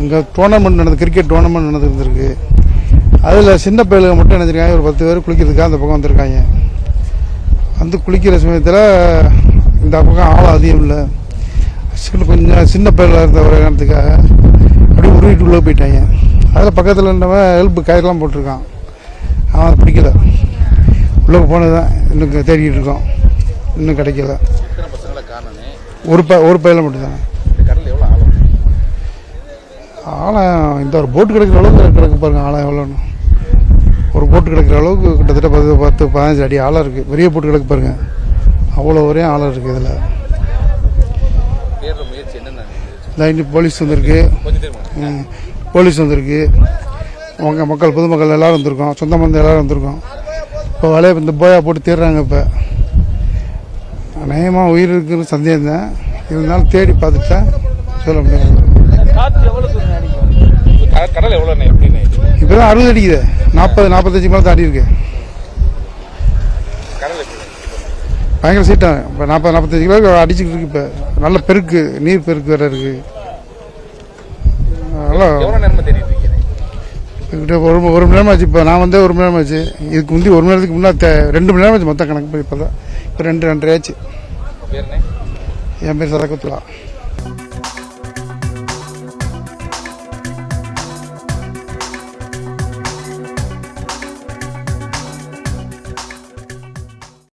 அங்கே டோர்னமெண்ட் நடந்து cricket tournament நடந்துருந்துருக்கு. அதில் சின்ன பயிலுங்க மட்டும் நினைச்சிருக்காங்க, ஒரு 10 பேர் குளிக்கிறதுக்காக அந்த பக்கம் வந்திருக்காங்க. வந்து குளிக்கிற சமயத்தில் இந்த பக்கம் ஆழம் அதிகம் இல்லை, கொஞ்சம் சின்ன பயிலாக இருந்த ஒரு காரணத்துக்காக அப்படியே உருவிட்டு உள்ளே போயிட்டாங்க. அதில் பக்கத்தில் இருந்தவன் ஹெல்ப் கயிறுலாம் போட்டிருக்கான், அவன் பிடிக்கல. உள்ளே போனது தான் இன்னும் தேடிக்கிட்டு இருக்கோம், இன்னும் கிடைக்கல. ஒரு பயில மட்டும்தானே ஆழம். இந்த ஒரு போட்டு கிடைக்கிற அளவுக்கு கிடக்கு பாருங்க, ஆழம் எவ்வளோன்னு. ஒரு போட்டு கிடைக்கிற அளவுக்கு கிட்டத்தட்ட 10-15 அடி ஆழம் இருக்குது. பெரிய போட்டு கிடக்கு பாருங்க, அவ்வளோ ஒரே ஆழம் இருக்குது. இதில் லைன் போலீஸ் வந்திருக்கு, மக்கள் பொதுமக்கள் எல்லோரும் வந்திருக்கோம், சொந்த மந்த எல்லோரும் வந்திருக்கோம். இப்போ வலையை இந்த போயா போட்டு தேடுறாங்க. இப்போ அநேகமாக உயிர் இருக்குன்னு சந்தேகம் தான், இருந்தாலும் தேடி பார்த்துட்டா சொல்ல முடியாது. இப்போ தான் 60 அடிக்குது, 40-45 மேலே தாண்டி இருக்கு. பயங்கர சீட்டாக இப்போ 40-45 கிலோ அடிச்சுக்கிட்டு இருக்கு. இப்போ நல்ல பெருக்கு, நீர் பெருக்கு வேறு இருக்குது. அதெல்லாம் ஒரு மணி நேரம் ஆச்சு. இப்போ நான் வந்து 1 மணி நேரம் ஆச்சு. இதுக்கு முந்தி 1 மணி நேரத்துக்கு முன்னாடி 2 மணி நேரம் ஆச்சு மொத்தம் கணக்கு. இப்போ தான் இப்போ 2-2:30 ஆச்சு. என் பேர் சதகத்துல்லா.